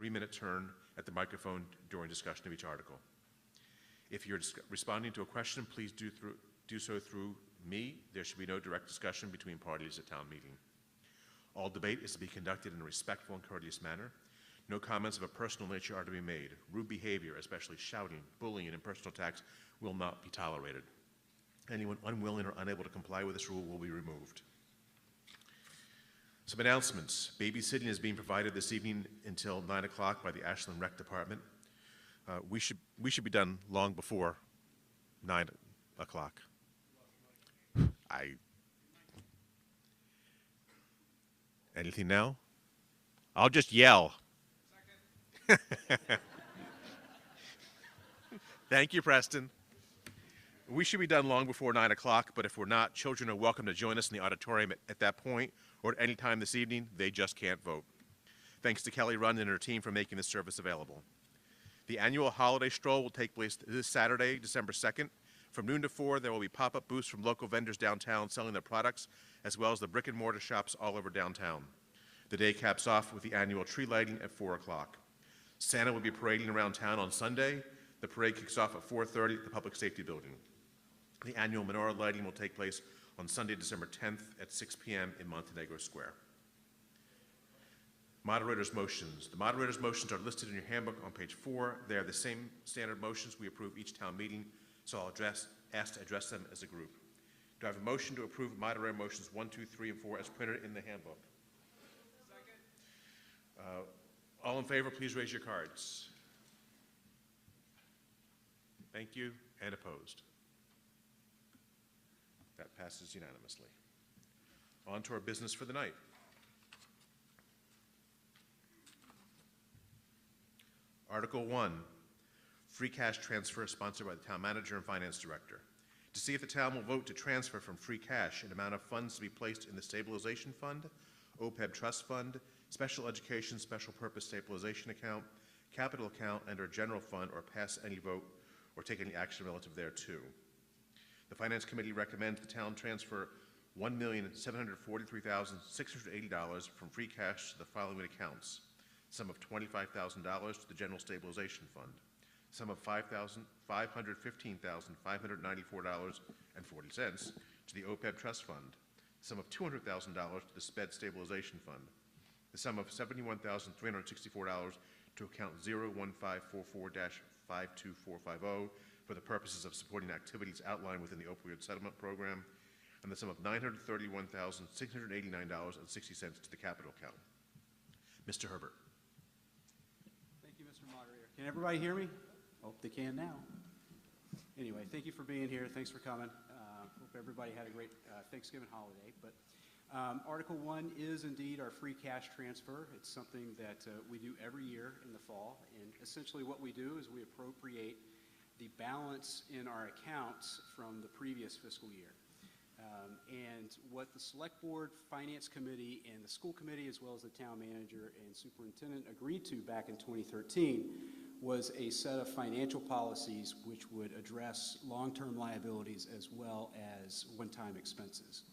3-minute turn at the microphone during discussion of each article. If you're responding to a question, please do so through me. There should be no direct discussion between parties at town meeting. All debate is to be conducted in a respectful and courteous manner. No comments of a personal nature are to be made. Rude behavior, especially shouting, bullying, and personal attacks, will not be tolerated. Anyone unwilling or unable to comply with this rule will be removed. Some announcements. Babysitting is being provided this evening until 9 o'clock by the Ashland Rec Department. We should be done long before 9 o'clock. Anything now? I'll just yell. Thank you, Preston. We should be done long before 9 o'clock, but if we're not, children are welcome to join us in the auditorium at that point or at any time this evening. They just can't vote. Thanks to Kelly Rund and her team for making this service available. The annual holiday stroll will take place this Saturday, December 2nd. From noon to 4, there will be pop-up booths from local vendors downtown selling their products, as well as the brick-and-mortar shops all over downtown. The day caps off with the annual tree lighting at 4 o'clock. Santa will be parading around town on Sunday. The parade kicks off at 4:30 at the Public Safety Building. The annual menorah lighting will take place on Sunday, December 10th at 6 p.m. in Montenegro Square. Moderator's motions. The moderator's motions are listed in your handbook on page 4. They are the same standard motions we approve each town meeting, so I'll ask to address them as a group. Do I have a motion to approve moderator motions 1, 2, 3, and 4 as printed in the handbook? Second. All in favor, please raise your cards. Thank you. And opposed? That passes unanimously. On to our business for the night. Article 1, free cash transfer sponsored by the town manager and finance director. To see if the town will vote to transfer from free cash an amount of funds to be placed in the stabilization fund, OPEB trust fund, special education special purpose stabilization account, capital account, and/or general fund, or pass any vote or take any action relative thereto. The Finance Committee recommends the town transfer $1,743,680 from free cash to the following accounts: sum of $25,000 to the General Stabilization Fund, sum of $515,594.40 to the OPEB Trust Fund, sum of $200,000 to the SPED Stabilization Fund, the sum of $71,364 to account 01544-52450 for the purposes of supporting activities outlined within the opioid settlement program, and the sum of $931,689.60 to the capital account. Mr. Herbert. Thank you, Mr. Moderator. Can everybody hear me? Hope they can now. Anyway, thank you for being here. Thanks for coming. Hope everybody had a great Thanksgiving holiday. But Article 1 is indeed our free cash transfer. It's something that we do every year in the fall. And essentially what we do is we appropriate the balance in our accounts from the previous fiscal year. And what the Select Board, Finance Committee, and the School Committee, as well as the Town Manager and Superintendent, agreed to back in 2013 was a set of financial policies which would address long-term liabilities as well as one-time expenses.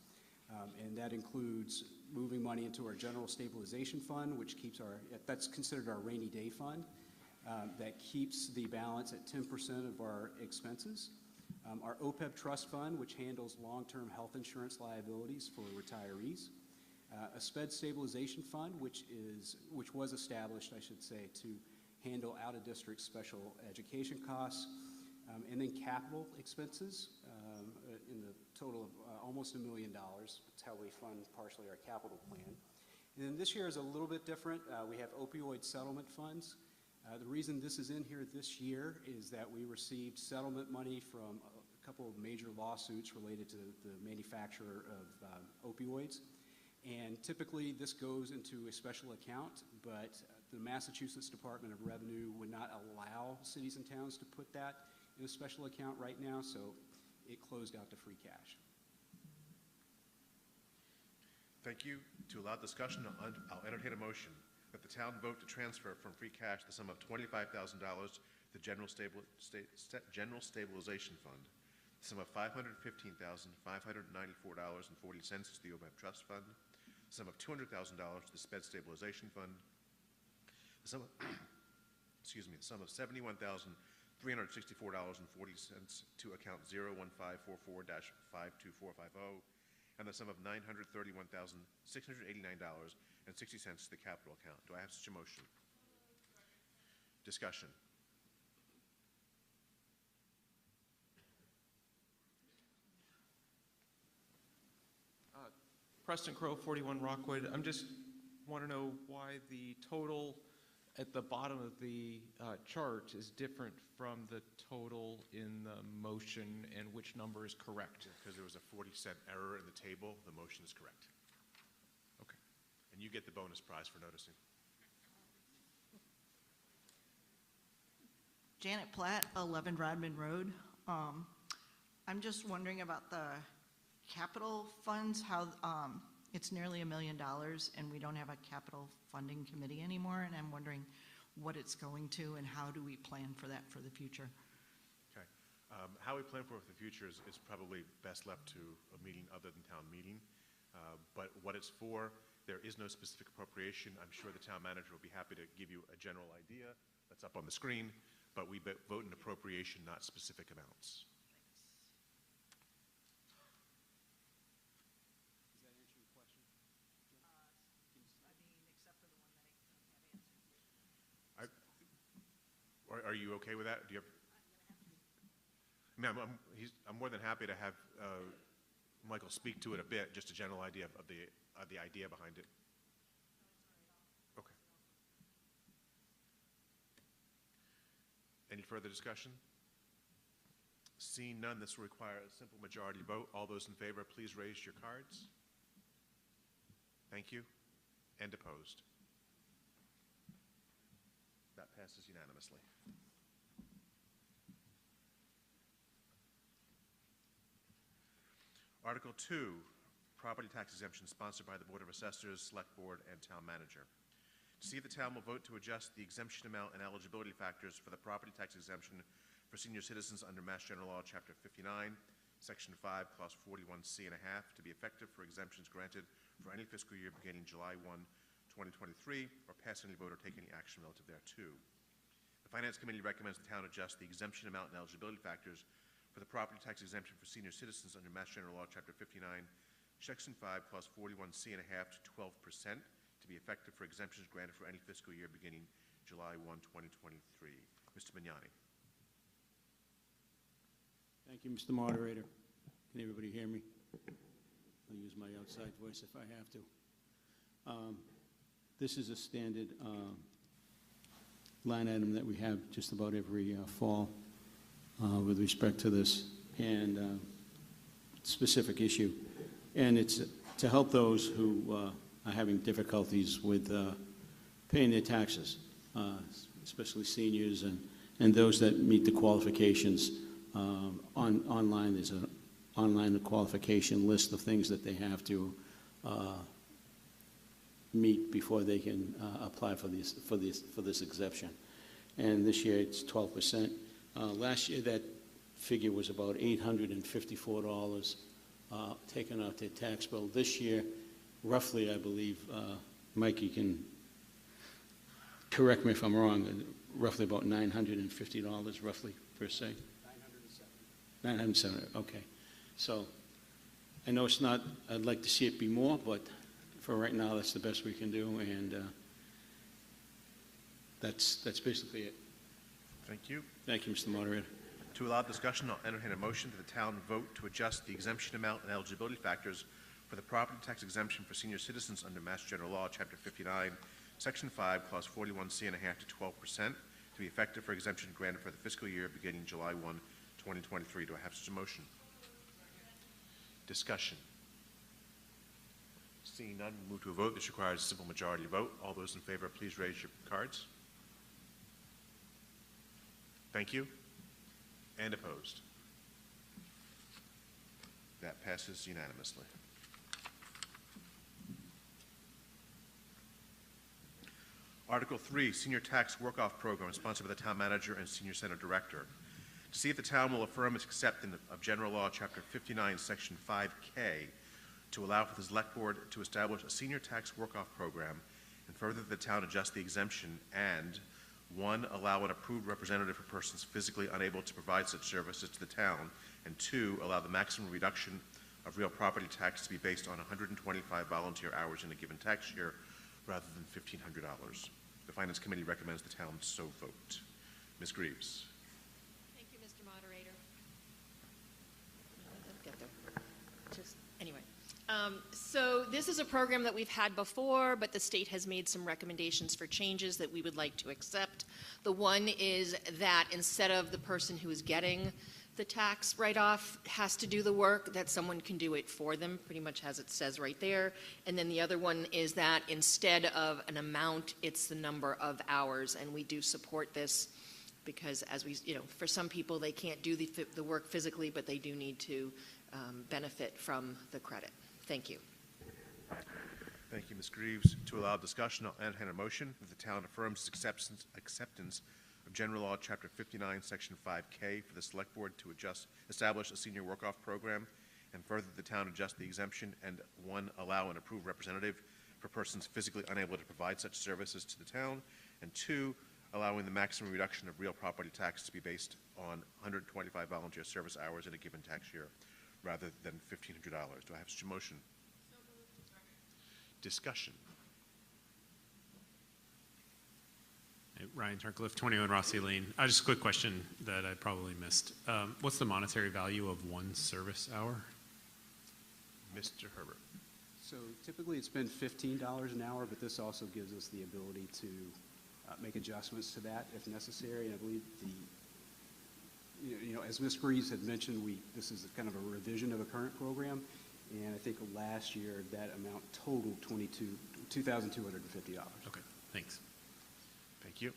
And that includes moving money into our General Stabilization Fund, which keeps that's considered our rainy day fund, that keeps the balance at 10% of our expenses. Our OPEB Trust Fund, which handles long-term health insurance liabilities for retirees. A SPED Stabilization Fund, which was established, I should say, to handle out-of-district special education costs. And then capital expenses in the total of almost $1 million. That's how we fund partially our capital plan. And then this year is a little bit different. We have opioid settlement funds. The reason this is in here this year is that we received settlement money from a couple of major lawsuits related to the manufacturer of opioids. And typically this goes into a special account, but the Massachusetts Department of Revenue would not allow cities and towns to put that in a special account right now, so it closed out to free cash. Thank you. To allow discussion, I'll entertain a motion that the town vote to transfer from free cash the sum of $25,000 to the General Stabilization Fund, the sum of $515,594.40 to the OPEB Trust Fund, the sum of $200,000 to the SPED Stabilization Fund, The sum of, excuse me, the sum of $71,364.40 to account 01544-52450, and the sum of $931,689.60 to the capital account. Do I have such a motion? Discussion. Preston Crowe, 41 Rockwood. I'm just want to know why the total at the bottom of the chart is different from the total in the motion, and which number is correct. Because there was a 40-cent error in the table, the motion is correct. Okay. And you get the bonus prize for noticing. Janet Platt, 11 Rodman Road. I'm just wondering about the capital funds, how it's nearly $1 million and we don't have a capital funding committee anymore, and I'm wondering what it's going to and how do we plan for that for the future? Okay. How we plan for it for the future is probably best left to a meeting other than town meeting. But what it's for, there is no specific appropriation. I'm sure the town manager will be happy to give you a general idea that's up on the screen, but we vote an appropriation, not specific amounts. Does that answer your question? I mean, except for the one that I can't answer. Are you okay with that? Do you have? Ma'am, I'm more than happy to have Michael speak to it a bit, just a general idea of the idea behind it. Okay. Any further discussion? Seeing none, this will require a simple majority vote. All those in favor, please raise your cards. Thank you. And opposed? That passes unanimously. Article 2, property tax exemption, sponsored by the Board of Assessors, Select Board, and Town Manager. To see if the town will vote to adjust the exemption amount and eligibility factors for the property tax exemption for senior citizens under Mass General Law, Chapter 59, Section 5, Clause 41C and a half, to be effective for exemptions granted for any fiscal year beginning July 1, 2023, or pass any vote or take any action relative thereto. The Finance Committee recommends the town adjust the exemption amount and eligibility factors for the property tax exemption for senior citizens under Mass General Law, Chapter 59, Section 5, Clause 41C and a half, to 12%, to be effective for exemptions granted for any fiscal year beginning July 1, 2023. Mr. Mignani. Thank you, Mr. Moderator. Can everybody hear me? I'll use my outside voice if I have to. This is a standard line item that we have just about every fall with respect to this and specific issue. And it's to help those who are having difficulties with paying their taxes, especially seniors and those that meet the qualifications. Online, there's an online qualification list of things that they have to meet before they can apply for this exemption. And this year it's 12%. Last year that figure was about $854 taken out their tax bill. This year, roughly, I believe, Mike, you can correct me if I'm wrong, roughly about $950, roughly, per se. 970, okay. So I know it's not, I'd like to see it be more, but for right now, that's the best we can do, and that's basically it. Thank you. Thank you, Mr. Moderator. To allow discussion, I'll entertain a motion that the town vote to adjust the exemption amount and eligibility factors for the property tax exemption for senior citizens under Mass General Law, Chapter 59, Section 5, Clause 41C and a half, to 12%, to be effective for exemption granted for the fiscal year beginning July 1, 2023. Do I have such a motion? Discussion. Seeing none, we'll move to a vote. This requires a simple majority vote. All those in favor, please raise your cards. Thank you. And opposed? That passes unanimously. Article 3, Senior Tax Work-Off Program, sponsored by the Town Manager and Senior Center Director. To see if the town will affirm its acceptance of General Law, Chapter 59, Section 5K, to allow for the Select Board to establish a senior tax work-off program and further that the town adjust the exemption and 1, allow an approved representative for persons physically unable to provide such services to the town, and 2, allow the maximum reduction of real property tax to be based on 125 volunteer hours in a given tax year rather than $1,500. The Finance Committee recommends the town so vote. Ms. Greaves. Thank you, Mr. Moderator. I'll get there. Anyway. So this is a program that we've had before, but the state has made some recommendations for changes that we would like to accept. The one is that instead of the person who is getting the tax write-off has to do the work, that someone can do it for them, pretty much as it says right there. And then the other one is that instead of an amount, it's the number of hours, and we do support this because as we, for some people, they can't do the work physically, but they do need to benefit from the credit. Thank you. Thank you, Ms. Greaves. To allow discussion, I'll entertain a motion that the town affirms its acceptance of General Law, Chapter 59, Section 5K for the Select Board to establish a senior work-off program, and further the town adjust the exemption and 1, allow an approved representative for persons physically unable to provide such services to the town, and 2, allowing the maximum reduction of real property tax to be based on 125 volunteer service hours in a given tax year rather than $1,500. Do I have such a motion? So moved. Discussion. Ryan Turcliffe, 21 Rossi Lane. Just a quick question that I probably missed. What's the monetary value of one service hour? Mr. Herbert. So typically it's been $15 an hour, but this also gives us the ability to make adjustments to that if necessary. And I believe as Ms. Greaves had mentioned, this is kind of a revision of a current program, and I think last year that amount totaled $2,250. Okay, thanks. Thank you.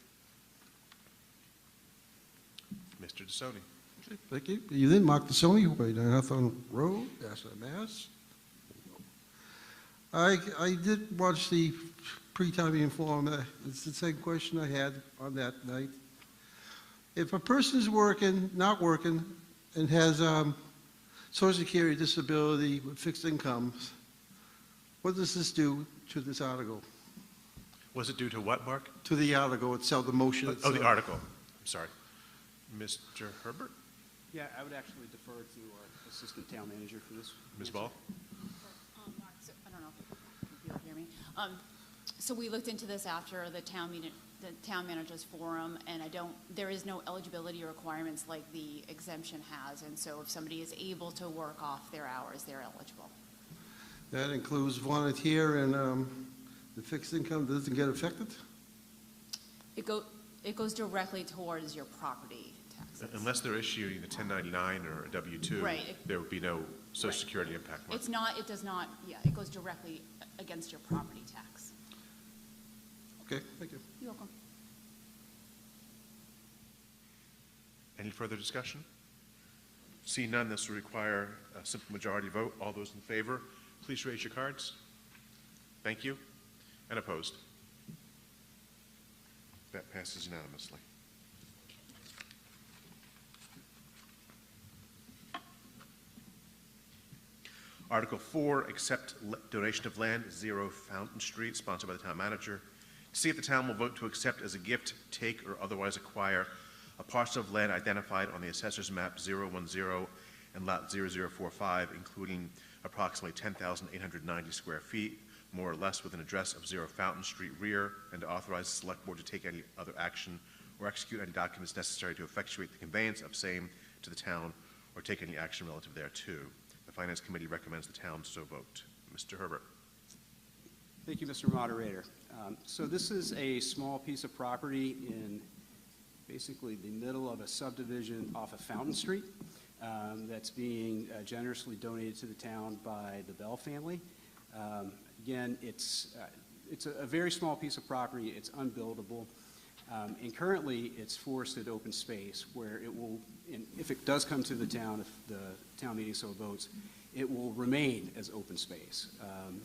Mr. DeSoni. Okay, thank you. Good evening, Mark DeSoni, 89 Hawthorne Road, Ashland, Mass. I did watch the pre-town meeting forum. It's the same question I had on that night. If a person is not working, and has Social Security disability with fixed incomes, what does this do to this article? Was it due to what, Mark? To the article itself, the motion Oh, itself. the article. I'm sorry. Mr. Herbert? Yeah, I would actually defer to our Assistant Town Manager for this. Ms. Ball? Mark, so, I don't know if you'll hear me. So we looked into this after the town managers forum, and there is no eligibility requirements like the exemption has, and so if somebody is able to work off their hours, they're eligible. That includes volunteer and the fixed income doesn't get affected? It goes directly towards your property taxes. Unless they're issuing a 1099 or a W-2, Right. there would be no Social Right. Security impact. Mark. It does not, it goes directly against your property tax. Okay, thank you. You're welcome. Any further discussion? See none, this will require a simple majority vote. All those in favor, please raise your cards. Thank you. And opposed? That passes unanimously. Article 4, accept donation of land, 0 Fountain Street, sponsored by the town manager. To see if the town will vote to accept as a gift, take, or otherwise acquire a parcel of land identified on the assessor's map 010 and lot 0045, including approximately 10,890 square feet, more or less, with an address of 0 Fountain Street rear, and to authorize the select board to take any other action or execute any documents necessary to effectuate the conveyance of same to the town or take any action relative thereto. The Finance Committee recommends the town so vote. Mr. Herbert. Thank you, Mr. Moderator. So this is a small piece of property in basically the middle of a subdivision off of Fountain Street that's being generously donated to the town by the Bell family. Again, it's a very small piece of property. It's unbuildable. And currently, it's forested open space where it will, and if it does come to the town, if the town meeting so votes, it will remain as open space.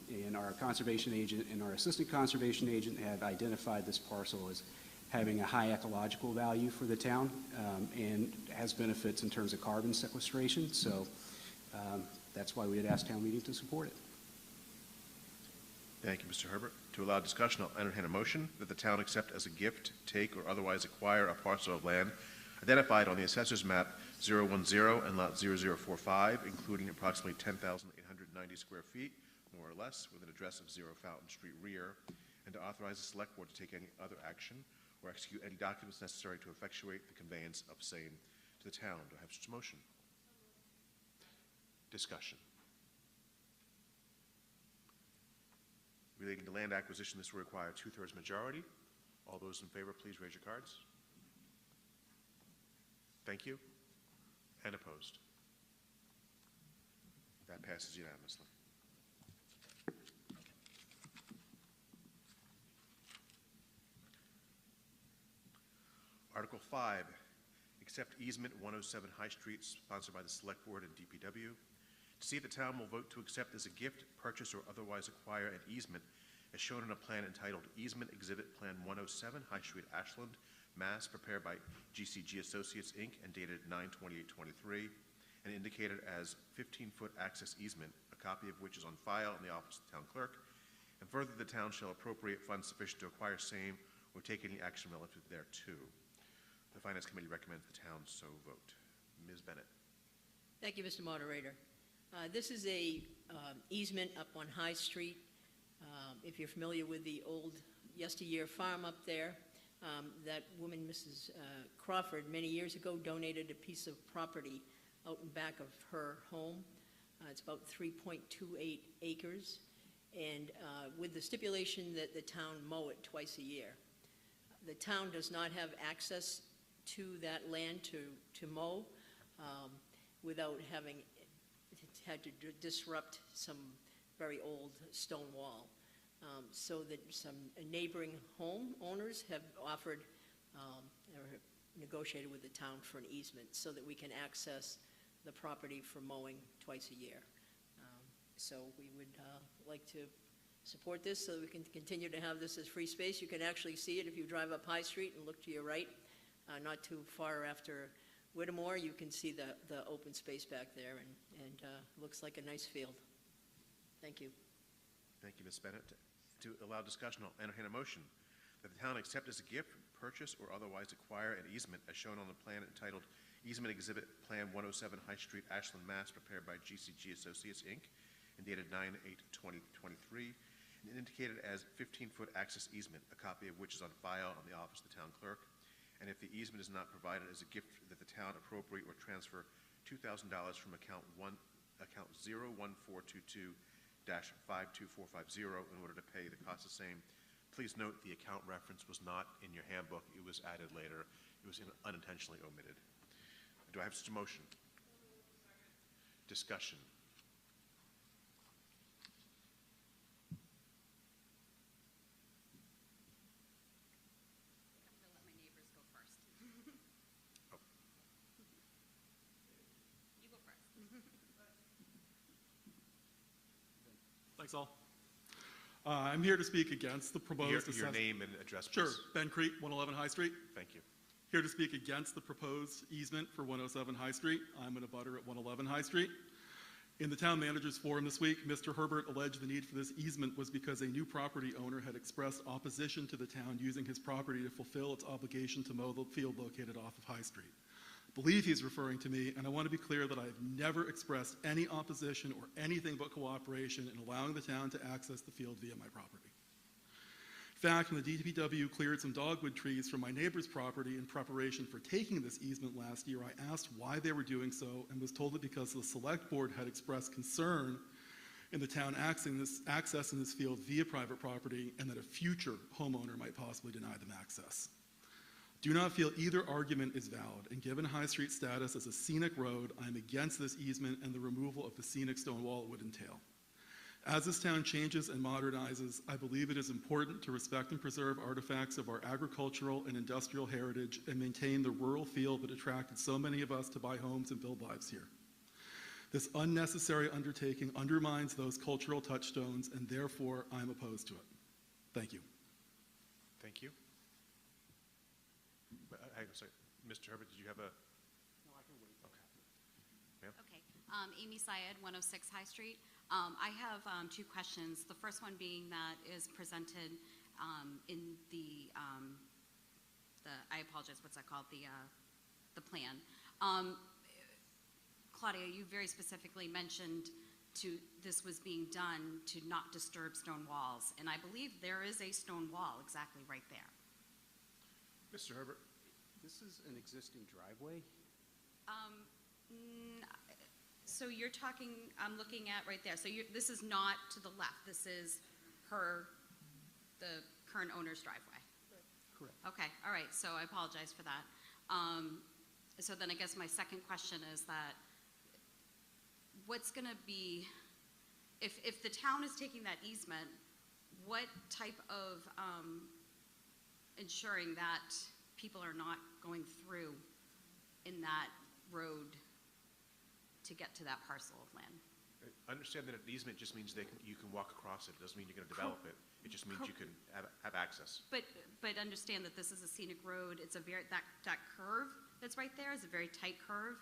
And our conservation agent and our assistant conservation agent have identified this parcel as having a high ecological value for the town and has benefits in terms of carbon sequestration. So that's why we had asked town meeting to support it. Thank you, Mr. Herbert. To allow discussion, I'll entertain a motion that the town accept as a gift, take, or otherwise acquire a parcel of land identified on the Assessor's Map 010 and Lot 0045, including approximately 10,890 square feet, more or less, with an address of 0 Fountain Street rear, and to authorize the Select Board to take any other action or execute any documents necessary to effectuate the conveyance of same to the town. Do I have such a motion? Discussion. Relating to land acquisition, this will require a 2/3 majority. All those in favor, please raise your cards. Thank you. And opposed? That passes unanimously. Article 5, accept easement 107 High Street, sponsored by the Select Board and DPW. To see if the town will vote to accept as a gift, purchase, or otherwise acquire an easement as shown in a plan entitled Easement Exhibit Plan 107 High Street, Ashland, Mass, prepared by GCG Associates, Inc., and dated 9/28/23, and indicated as 15-foot access easement, a copy of which is on file in the office of the town clerk, and further, the town shall appropriate funds sufficient to acquire same or take any action relative thereto. The Finance Committee recommends the town so vote. Ms. Bennett. Thank you, Mr. Moderator. This is a easement up on High Street. If you're familiar with the old yesteryear farm up there, that woman, Mrs. Crawford, many years ago donated a piece of property out in back of her home. It's about 3.28 acres, and with the stipulation that the town mow it twice a year. The town does not have access to that land to mow without having had to disrupt some very old stone wall. So that some neighboring home owners have offered or negotiated with the town for an easement so that we can access the property for mowing twice a year. So we would like to support this so that we can continue to have this as free space. You can actually see it if you drive up High Street and look to your right, not too far after Whittemore. You can see the open space back there, and looks like a nice field. Thank you. Thank you, Ms. Bennett. To allow discussion, I'll entertain a motion that the town accept as a gift, purchase, or otherwise acquire an easement as shown on the plan entitled Easement Exhibit Plan 107 High Street, Ashland, Mass, prepared by GCG Associates, Inc., and dated 9/8/2023, and indicated as 15-foot access easement, a copy of which is on file on the office of the town clerk. And if the easement is not provided as a gift, that the town appropriate or transfer $2,000 from account 01422-52450 in order to pay the cost of same. Please note the account reference was not in your handbook. It was added later. It was unintentionally omitted. Do I have such a motion? Discussion. I'm going to let my neighbors go first. Oh. You go first. Thanks all. I'm here to speak against the proposed Your name and address, please. Sure, Ben Crete, 111 High Street. Thank you. Here to speak against the proposed easement for 107 High Street. I'm an abutter at 111 High Street. In the town managers forum this week, Mr. Herbert alleged the need for this easement was because a new property owner had expressed opposition to the town using his property to fulfill its obligation to mow the field located off of High Street. I believe he's referring to me, and I want to be clear that I have never expressed any opposition or anything but cooperation in allowing the town to access the field via my property. In fact, when the DPW cleared some dogwood trees from my neighbor's property in preparation for taking this easement last year, I asked why they were doing so and was told that because the select board had expressed concern in the town accessing this field via private property and that a future homeowner might possibly deny them access. Do not feel either argument is valid, and given High Street status as a scenic road, I am against this easement and the removal of the scenic stone wall it would entail. As this town changes and modernizes, I believe it is important to respect and preserve artifacts of our agricultural and industrial heritage and maintain the rural feel that attracted so many of us to buy homes and build lives here. This unnecessary undertaking undermines those cultural touchstones, and therefore I'm opposed to it. Thank you. Thank you. I'm sorry, Mr. Herbert, did you have a? No, I can wait. Okay. Ma'am? Okay. Amy Syed, 106 High Street. I have two questions. The first one being that is presented in the I apologize, what's that called? The plan. Claudia, you very specifically mentioned this was being done to not disturb stone walls, and I believe there is a stone wall exactly right there. Mr. Herbert? This is an existing driveway. So you're talking, I'm looking at right there. So this is not to the left. This is the current owner's driveway. Correct. Okay, all right. So I apologize for that. So then I guess my second question is that what's going to be, if the town is taking that easement, what type of ensuring that people are not going through in that road to get to that parcel of land? Understand that an easement just means you can walk across it. It doesn't mean you're going to develop it. It just means you can have access. But understand that this is a scenic road. It's a that curve that's right there is a very tight curve.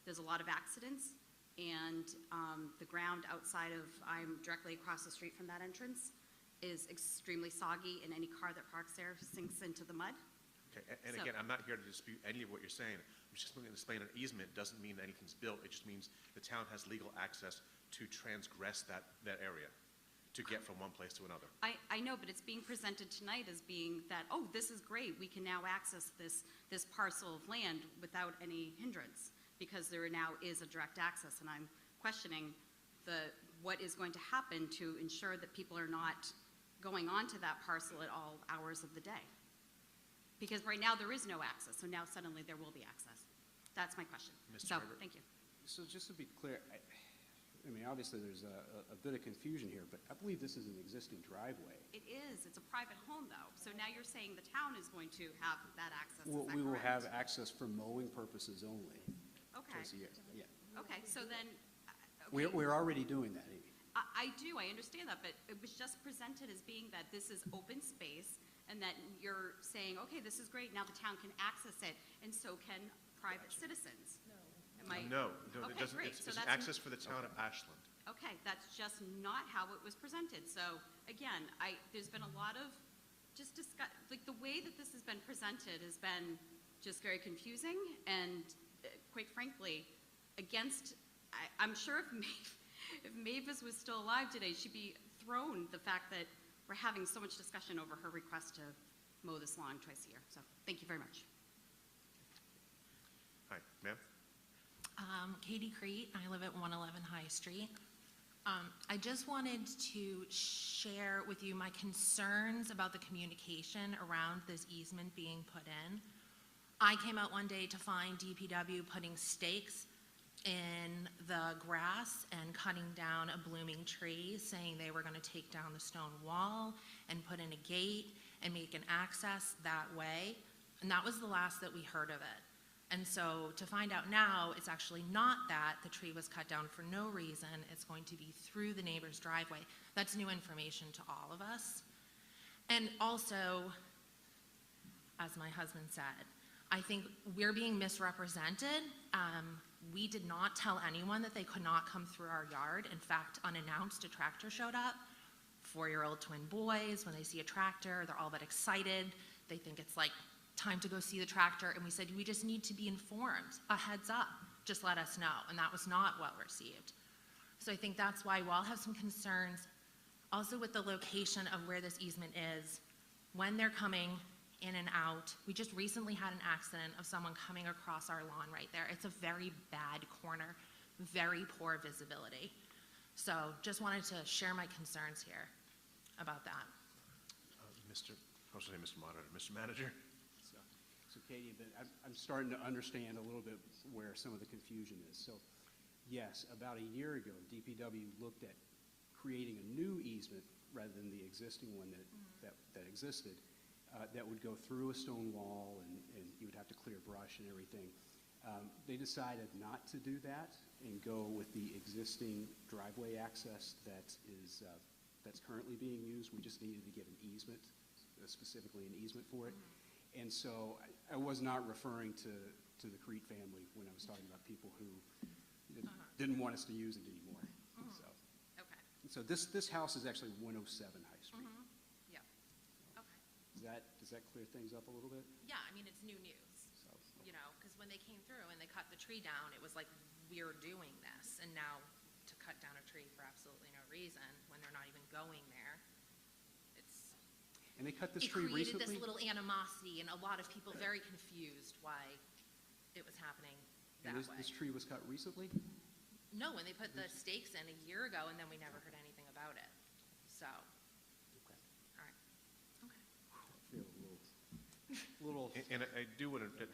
There's a lot of accidents, and the ground outside of, I'm directly across the street from that entrance, is extremely soggy, and any car that parks there sinks into the mud. Okay, and again, I'm not here to dispute any of what you're saying. I'm just going to explain an easement doesn't mean that anything's built. It just means the town has legal access to transgress that area, to get from one place to another. I know, but it's being presented tonight as being that, oh, this is great. We can now access this parcel of land without any hindrance because there now is a direct access, and I'm questioning what is going to happen to ensure that people are not going onto that parcel at all hours of the day. Because right now there is no access, so now suddenly there will be access. That's my question. Mr. Herbert. Thank you. So just to be clear, I mean, obviously there's a bit of confusion here, but I believe this is an existing driveway. It is. It's a private home, though. So now you're saying the town is going to have that access. Is that We will have correct? access for mowing purposes only. Okay. Tracy, yeah. Okay. So then, okay. We're already doing that, Amy. I do. I understand that, but it was just presented as being that this is open space, and that you're saying, okay, this is great. Now the town can access it, and so can private citizens. No, it Okay, doesn't. great. It's So that's access for the town of Ashland. Okay, that's just not how it was presented. So again, there's been a lot of just like the way that this has been presented has been just very confusing and quite frankly, I'm sure if Mavis was still alive today, she'd be thrown the fact that we're having so much discussion over her request to mow this lawn twice a year. So thank you very much. Hi, ma'am. Katie Crete, I live at 111 High Street. I just wanted to share with you my concerns about the communication around this easement being put in. I came out one day to find DPW putting stakes in the grass and cutting down a blooming tree, saying they were going to take down the stone wall and put in a gate and make an access that way. And that was the last that we heard of it. And so to find out now, it's actually not that. The tree was cut down for no reason. It's going to be through the neighbor's driveway. That's new information to all of us. And also, as my husband said, I think we're being misrepresented. We did not tell anyone that they could not come through our yard. In fact, unannounced, a tractor showed up. 4-year-old twin boys, when they see a tractor, they're all but excited. They think it's like time to go see the tractor, and we said, we just need to be informed, a heads up, just let us know, and that was not well received. So I think that's why we'll have some concerns, also with the location of where this easement is, when they're coming in and out. We just recently had an accident of someone coming across our lawn right there. It's a very bad corner, very poor visibility. So just wanted to share my concerns here about that. Mr. Moderator, Mr. Manager. So Katie, but I'm starting to understand a little bit where some of the confusion is. So yes, about a year ago, DPW looked at creating a new easement rather than the existing one that existed that would go through a stone wall and you would have to clear brush and everything. They decided not to do that and go with the existing driveway access that's currently being used. We just needed to get an easement, specifically an easement for it. And so I was not referring to the Crete family when I was talking about people who, didn't want us to use it anymore, so. Okay. So this house is actually 107 High Street. Yeah. Okay. Does that clear things up a little bit? Yeah, I mean, it's new news, So, you know, because when they came through and they cut the tree down, it was like, we're doing this. And now to cut down a tree for absolutely no reason, when they're not even going there, it's, And they cut this it tree created recently? this little animosity and a lot of people very confused why it was happening that And way. this tree was cut recently? No, when they put the stakes in a year ago, and then we never heard anything about it. So, Okay. all right. Okay. I feel a little, And I do want to,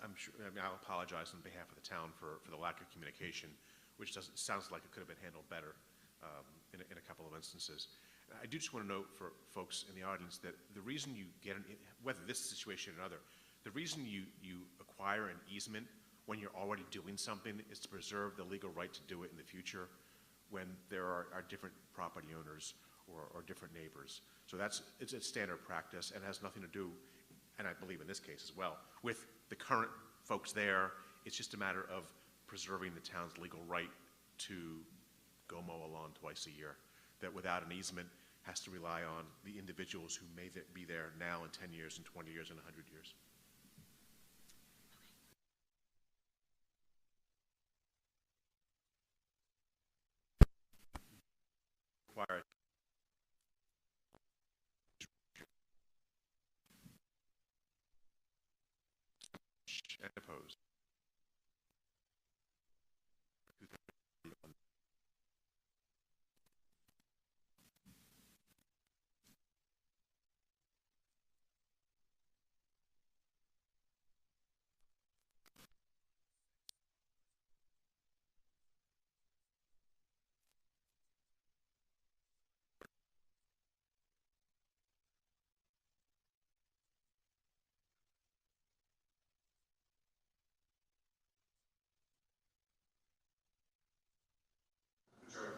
I'm sure, I mean, I'll apologize on behalf of the town for the lack of communication, which sounds like it could have been handled better in a couple of instances. I do just want to note for folks in the audience that the reason you get, whether this situation or another, the reason you acquire an easement when you're already doing something is to preserve the legal right to do it in the future when there are different property owners or different neighbors. So it's a standard practice and has nothing to do, and I believe in this case as well, with the current folks there. It's just a matter of preserving the town's legal right to go mow a lawn twice a year, that without an easement has to rely on the individuals who may be there now in 10 years and 20 years and 100 years. Require and opposed.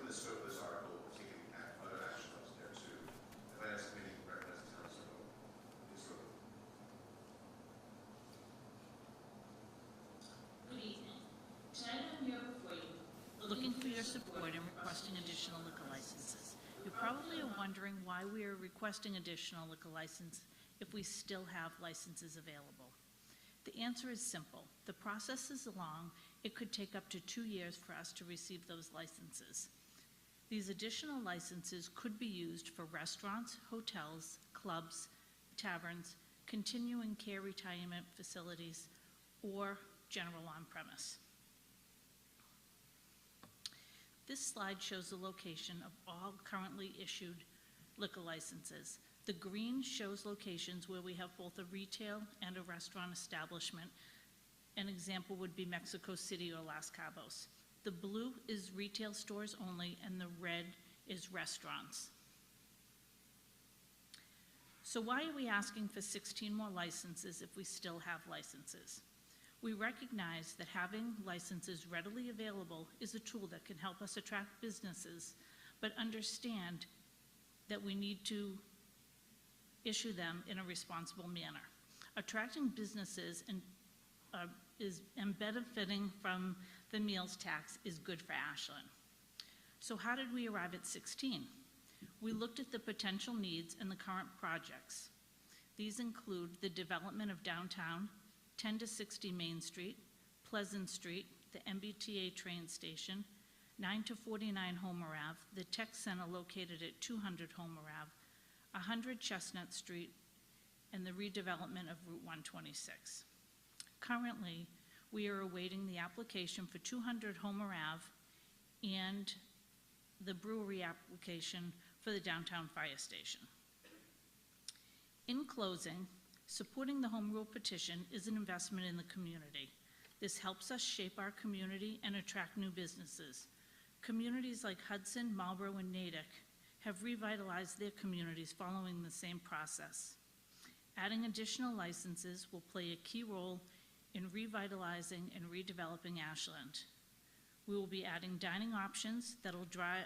This article, we can add other actions there too. The finance committee recommends the town so Good evening. Tonight I'm here before you, looking for your support in requesting additional liquor licenses. You probably are wondering why we are requesting additional liquor license if we still have licenses available. The answer is simple. The process is long. It could take up to 2 years for us to receive those licenses. These additional licenses could be used for restaurants, hotels, clubs, taverns, continuing care retirement facilities, or general on-premise. This slide shows the location of all currently issued liquor licenses. The green shows locations where we have both a retail and a restaurant establishment. An example would be Mexico City or Las Cabos. The blue is retail stores only, and the red is restaurants. So why are we asking for 16 more licenses if we still have licenses? We recognize that having licenses readily available is a tool that can help us attract businesses, but understand that we need to issue them in a responsible manner. Attracting businesses and benefiting from the meals tax is good for Ashland. So how did we arrive at 16? We looked at the potential needs and the current projects. These include the development of downtown, 10 to 60 Main Street, Pleasant Street, the MBTA train station, 9 to 49 Homer Ave, the Tech Center located at 200 Homer Ave, 100 Chestnut Street, and the redevelopment of Route 126. Currently, we are awaiting the application for 200 Homer Ave and the brewery application for the downtown fire station. In closing, supporting the Home Rule petition is an investment in the community. This helps us shape our community and attract new businesses. Communities like Hudson, Marlborough, and Natick have revitalized their communities following the same process. Adding additional licenses will play a key role in revitalizing and redeveloping Ashland. We will be adding dining options that'll draw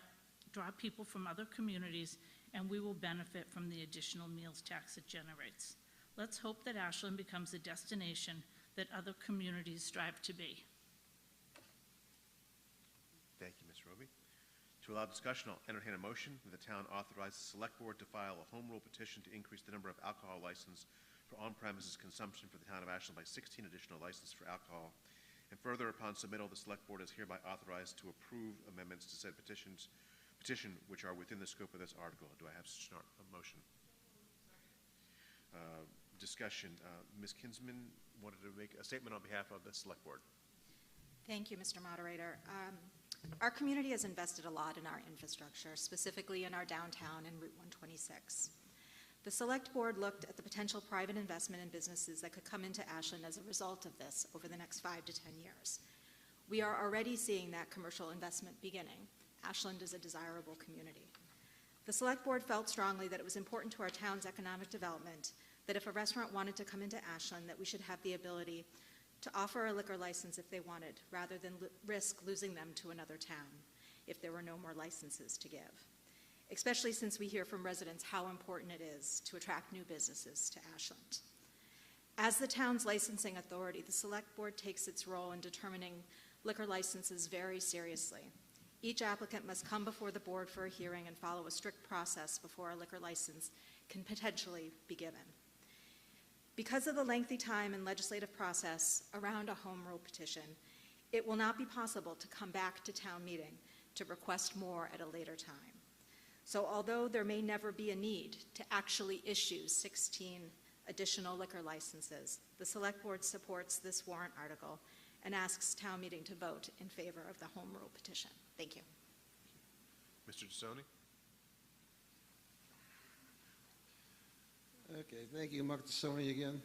people from other communities, and we will benefit from the additional meals tax it generates. Let's hope that Ashland becomes a destination that other communities strive to be. To allow discussion, I'll entertain a motion that the town authorize the select board to file a home rule petition to increase the number of alcohol licenses for on-premises consumption for the town of Ashland by 16 additional licenses for alcohol. And further, upon submittal, the select board is hereby authorized to approve amendments to said petition which are within the scope of this article. Do I have such a motion? Discussion. Ms. Kinsman wanted to make a statement on behalf of the select board. Thank you, Mr. Moderator. Our community has invested a lot in our infrastructure, specifically in our downtown and Route 126. The Select Board looked at the potential private investment in businesses that could come into Ashland as a result of this over the next 5 to 10 years. We are already seeing that commercial investment beginning. Ashland is a desirable community. The Select Board felt strongly that it was important to our town's economic development that if a restaurant wanted to come into Ashland, that we should have the ability to offer a liquor license if they wanted, rather than risk losing them to another town if there were no more licenses to give, especially since we hear from residents how important it is to attract new businesses to Ashland. As the town's licensing authority, the Select Board takes its role in determining liquor licenses very seriously. Each applicant must come before the board for a hearing and follow a strict process before a liquor license can potentially be given. Because of the lengthy time and legislative process around a home rule petition, it will not be possible to come back to town meeting to request more at a later time. So although there may never be a need to actually issue 16 additional liquor licenses, the Select Board supports this warrant article and asks town meeting to vote in favor of the home rule petition. Thank you. Mr. DeSoni? Okay, thank you, Mark DeSoni again.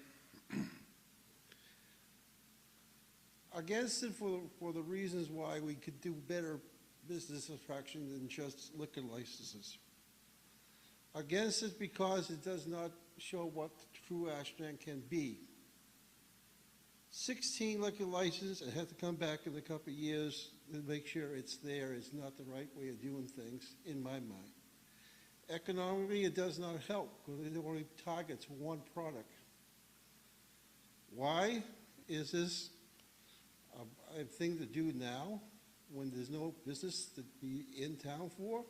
Against it for the reasons why we could do better business attraction than just liquor licenses. Against it because it does not show what true Ashland can be. 16 liquor licenses and have to come back in a couple of years to make sure it's there is not the right way of doing things, in my mind. Economically, it does not help because it only targets one product. Why is this a thing to do now when there's no business to be in town for?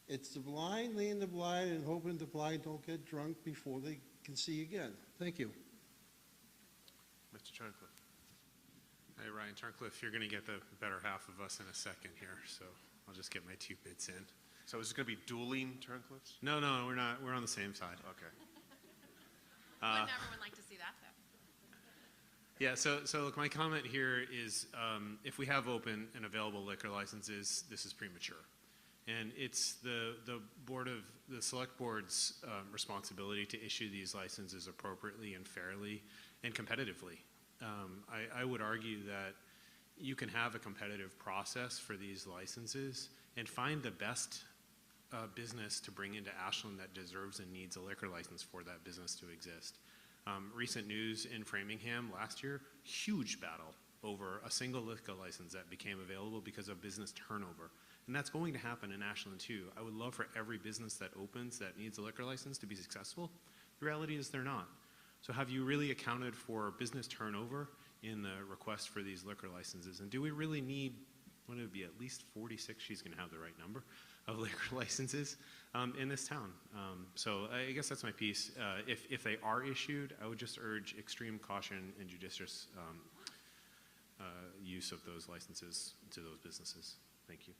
It's the blind leading the blind and hoping the blind don't get drunk before they can see again. Thank you. Mr. Turncliffe? Hey, Ryan Turncliffe, you're going to get the better half of us in a second here, so I'll just get my 2 bits in. So is it going to be dueling Turncliffes? No, we're not. We're on the same side. Okay. Wouldn't everyone like to see that, though? Yeah, so look, my comment here is if we have open and available liquor licenses, this is premature. And it's the select board's responsibility to issue these licenses appropriately and fairly and competitively. I would argue that you can have a competitive process for these licenses and find the best business to bring into Ashland that deserves and needs a liquor license for that business to exist. Recent news in Framingham last year, huge battle over a single liquor license that became available because of business turnover. And that's going to happen in Ashland too. I would love for every business that opens that needs a liquor license to be successful. The reality is they're not. So have you really accounted for business turnover in the request for these liquor licenses? And do we really need, what would it be, at least 46, she's going to have the right number, of liquor licenses in this town? So I guess that's my piece. If they are issued, I would just urge extreme caution and judicious use of those licenses to those businesses. Thank you.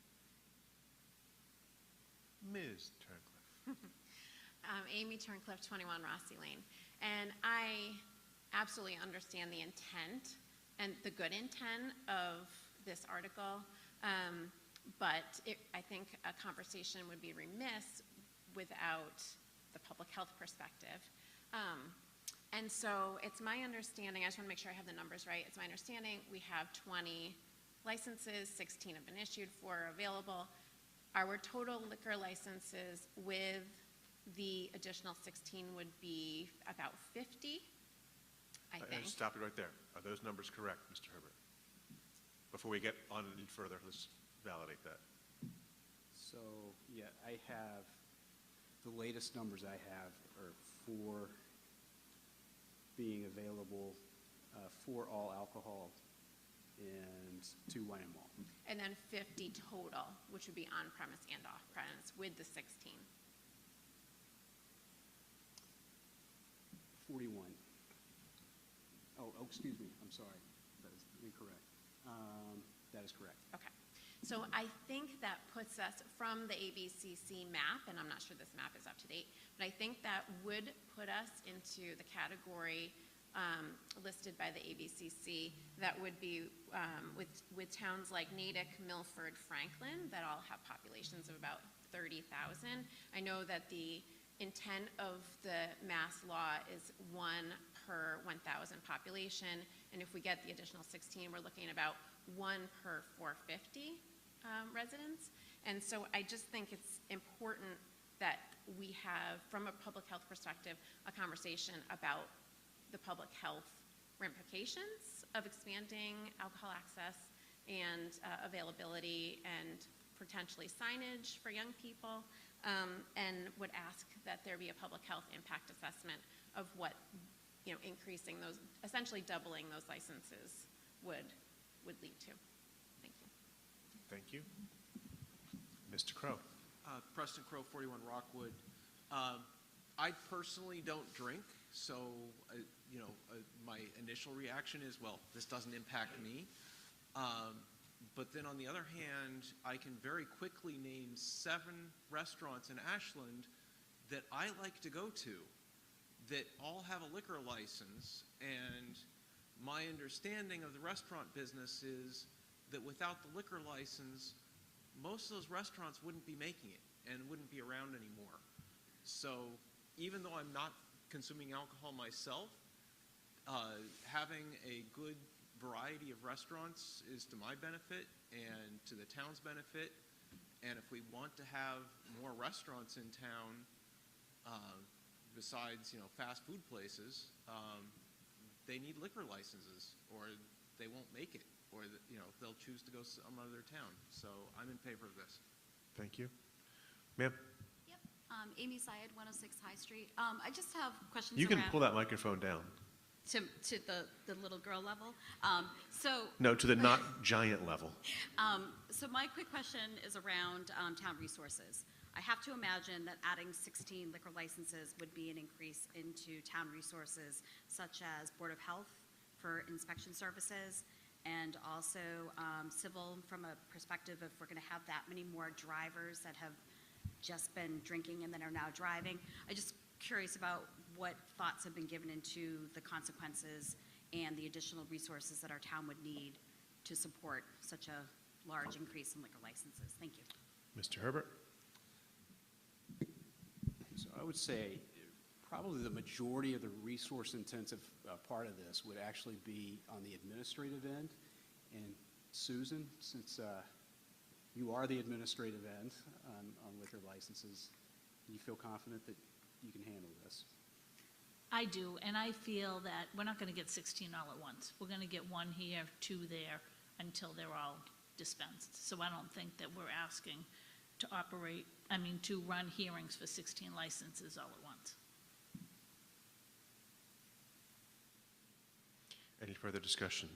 Ms. Turncliffe. Amy Turncliffe, 21 Rossi Lane. And I absolutely understand the intent and the good intent of this article, but I think a conversation would be remiss without the public health perspective. And so it's my understanding, I just want to make sure I have the numbers right, it's my understanding we have 20 licenses, 16 have been issued, 4 are available. Our total liquor licenses with the additional 16 would be about 50, I think. Stop it right there. Are those numbers correct, Mr. Herbert? Before we get on any further, let's validate that. So, yeah, I have, the latest numbers I have are 4 being available for all alcohol and 2 wine and malt. And then 50 total, which would be on-premise and off-premise with the 16. 41. Oh, excuse me, I'm sorry, that is incorrect. That is correct. Okay. So I think that puts us from the ABCC map, and I'm not sure this map is up to date, but I think that would put us into the category listed by the ABCC that would be with towns like Natick, Milford, Franklin, that all have populations of about 30,000. I know that the intent of the mass law is 1 per 1,000 population, and if we get the additional 16, we're looking at about 1 per 450 residents. And so I just think it's important that we have, from a public health perspective, a conversation about the public health ramifications of expanding alcohol access and availability and potentially signage for young people, and would ask that there be a public health impact assessment of what, increasing those, essentially doubling those licenses would lead to. Thank you. Thank you. Mr. Crow. Preston Crow, 41 Rockwood. I personally don't drink, so my initial reaction is, well, this doesn't impact me. But then on the other hand, I can very quickly name 7 restaurants in Ashland that I like to go to that all have a liquor license, and my understanding of the restaurant business is that without the liquor license, most of those restaurants wouldn't be making it and wouldn't be around anymore. So even though I'm not consuming alcohol myself, having a good variety of restaurants is to my benefit and to the town's benefit. And if we want to have more restaurants in town, besides fast food places, they need liquor licenses, or they won't make it, or they'll choose to go some other town. So I'm in favor of this. Thank you. Ma'am? Yep. Amy Syed, 106 High Street. I just have questions You can around pull that microphone down. to the little girl level. No, to the not giant level. So my quick question is around town resources. I have to imagine that adding 16 liquor licenses would be an increase into town resources, such as Board of Health for inspection services, and also civil from a perspective if we're going to have that many more drivers that have just been drinking and then are now driving. I'm just curious about what thoughts have been given into the consequences and the additional resources that our town would need to support such a large increase in liquor licenses. Thank you. Mr. Herbert? So I would say probably the majority of the resource-intensive part of this would actually be on the administrative end. And Susan, since you are the administrative end on liquor licenses, do you feel confident that you can handle this? I do, and I feel that we're not going to get 16 all at once. We're going to get 1 here, 2 there, until they're all dispensed. So I don't think that we're asking to run hearings for 16 licenses all at once. Any further discussion?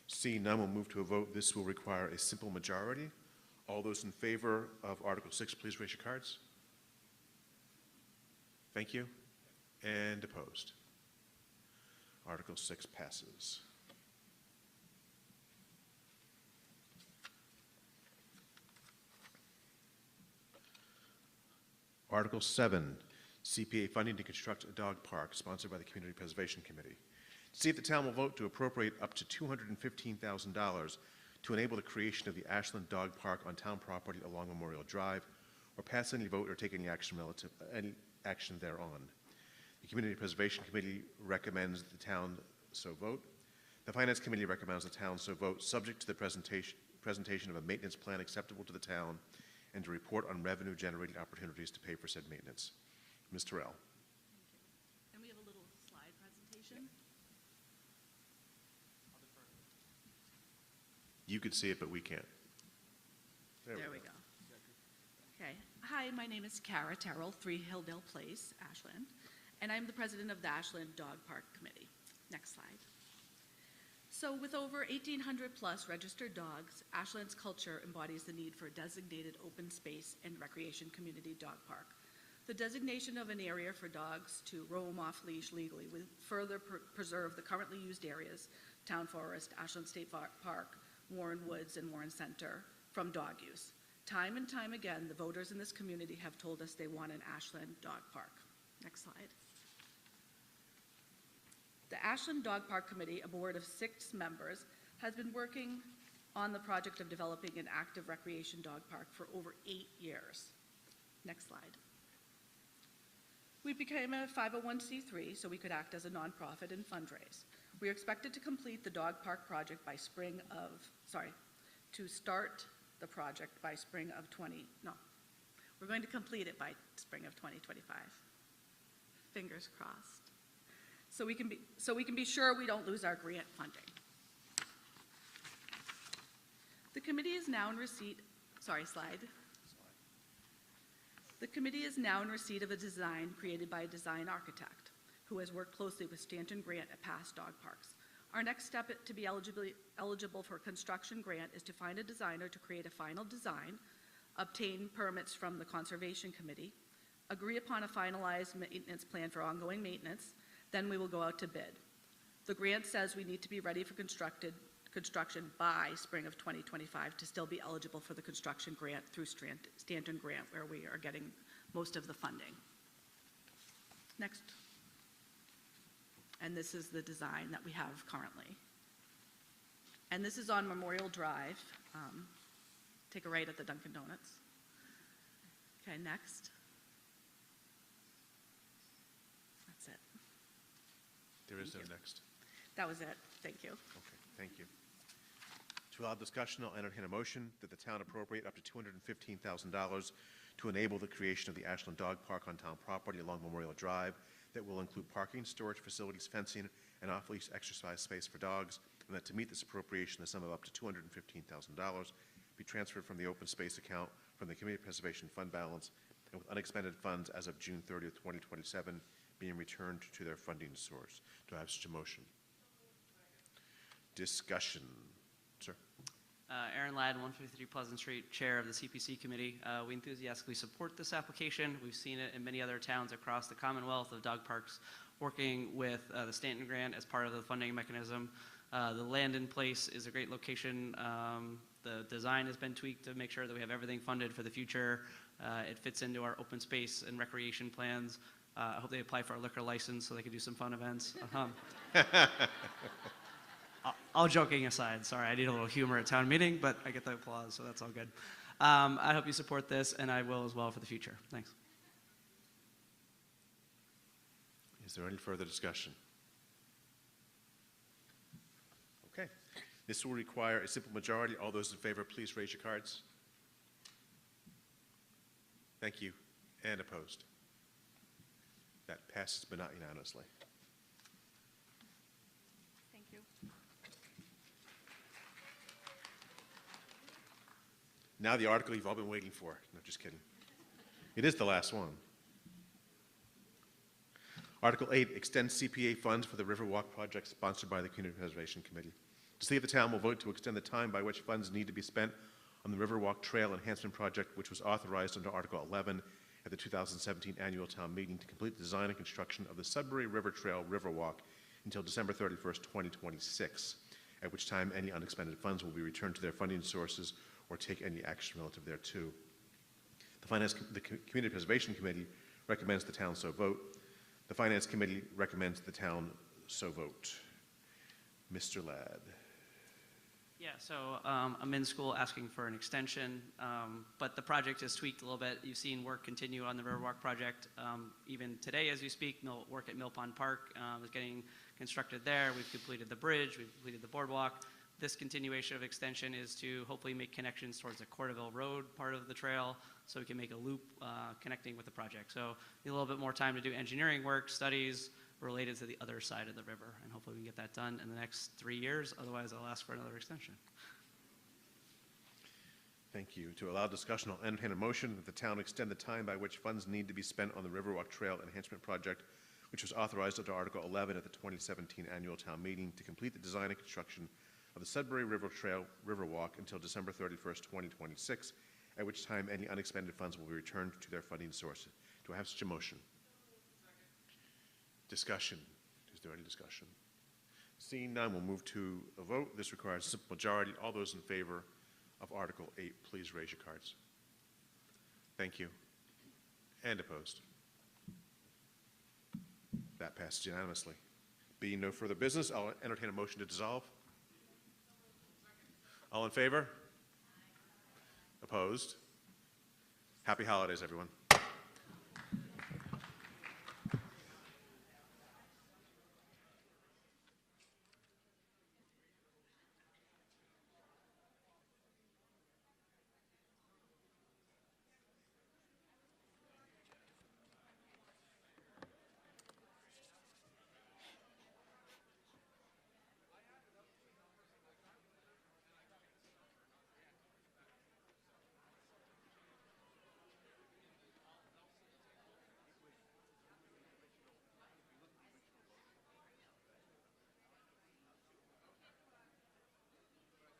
Seeing none, we'll move to a vote. This will require a simple majority. All those in favor of Article 6, please raise your cards. Thank you. And opposed? Article 6 passes. Article 7, CPA funding to construct a dog park, sponsored by the Community Preservation Committee. See if the town will vote to appropriate up to $215,000 to enable the creation of the Ashland Dog Park on town property along Memorial Drive, or pass any vote or take any action thereon. The Community Preservation Committee recommends the town so vote. The Finance Committee recommends the town so vote, subject to the presentation of a maintenance plan acceptable to the town and to report on revenue-generating opportunities to pay for said maintenance. Ms. Terrell. And we have a little slide presentation. You could see it, but we can't. There we go. Okay. Hi, my name is Kara Terrell, 3 Hilldale Place, Ashland, and I'm the president of the Ashland Dog Park Committee. Next slide. So with over 1,800 plus registered dogs, Ashland's culture embodies the need for a designated open space and recreation community dog park. The designation of an area for dogs to roam off leash legally would further preserve the currently used areas, Town Forest, Ashland State Park, Warren Woods, and Warren Center, from dog use. Time and time again, the voters in this community have told us they want an Ashland dog park. Next slide. The Ashland Dog Park Committee, a board of 6 members, has been working on the project of developing an active recreation dog park for over 8 years. Next slide. We became a 501c3 so we could act as a nonprofit and fundraise. We are expected to complete the dog park project by start the project by spring of we're going to complete it by spring of 2025. Fingers crossed. So we can be sure we don't lose our grant funding. The committee is now in receipt, The committee is now in receipt of a design created by a design architect who has worked closely with Stanton Grant at past dog parks. Our next step to be eligible for a construction grant is to find a designer to create a final design, obtain permits from the Conservation Committee, agree upon a finalized maintenance plan for ongoing maintenance, then we will go out to bid. The grant says we need to be ready for construction by spring of 2025 to still be eligible for the construction grant through Stanton Grant, where we are getting most of the funding. Next. And this is the design that we have currently. And this is on Memorial Drive. Take a right at the Dunkin' Donuts. Okay, next. That's it. There is no next. That was it. Thank you. Okay, thank you. To allow discussion, I'll entertain a motion that the town appropriate up to $215,000 to enable the creation of the Ashland Dog Park on town property along Memorial Drive that will include parking, storage facilities, fencing, and off-leash exercise space for dogs, and that to meet this appropriation, the sum of up to $215,000 be transferred from the open space account from the Community Preservation Fund balance, and with unexpended funds as of June 30th, 2027, being returned to their funding source. Do I have such a motion? Discussion. Sir. Aaron Ladd, 153 Pleasant Street, Chair of the CPC Committee. We enthusiastically support this application. We've seen it in many other towns across the Commonwealth of dog parks working with the Stanton Grant as part of the funding mechanism. The land in place is a great location. The design has been tweaked to make sure that we have everything funded for the future. It fits into our open space and recreation plans. I hope they apply for a liquor license so they can do some fun events. All joking aside, sorry, I need a little humor at town meeting, but I get the applause, so that's all good. I hope you support this, and I will as well for the future. Thanks. Is there any further discussion? Okay. This will require a simple majority. All those in favor, please raise your cards. Thank you. And opposed? That passes, but not unanimously. Thank you. Now the article you've all been waiting for. No, just kidding. It is the last one. Article 8, extend CPA funds for the Riverwalk project sponsored by the Community Preservation Committee. To see if the town will vote to extend the time by which funds need to be spent on the Riverwalk Trail Enhancement Project, which was authorized under Article 11 at the 2017 annual town meeting to complete the design and construction of the Sudbury River Trail Riverwalk until December 31st, 2026, at which time any unexpended funds will be returned to their funding sources or take any action relative thereto. The Community Preservation Committee recommends the town so vote. The Finance Committee recommends the town so vote. Mr. Ladd. Yeah, so I'm in school asking for an extension, but the project is tweaked a little bit. You've seen work continue on the Riverwalk project. Even today, as you speak, work at Mill Pond Park is getting constructed there. We've completed the bridge, we've completed the boardwalk. This continuation of extension is to hopefully make connections towards the Corderville Road part of the trail so we can make a loop connecting with the project. So need a little bit more time to do engineering work, studies related to the other side of the river, and hopefully we can get that done in the next 3 years. Otherwise, I'll ask for another extension. Thank you. To allow discussion, I'll entertain a motion that the town extend the time by which funds need to be spent on the Riverwalk Trail Enhancement Project, which was authorized under Article 11 at the 2017 Annual Town Meeting to complete the design and construction of the Sudbury River Trail Riverwalk until December 31st, 2026, at which time any unexpended funds will be returned to their funding source. Do I have such a motion? Discussion. Is there any discussion? Seeing none, we'll move to a vote. This requires a simple majority. All those in favor of Article 8, please raise your cards. Thank you. And opposed? That passes unanimously. Being no further business, I'll entertain a motion to dissolve. All in favor? Opposed? Happy holidays, everyone.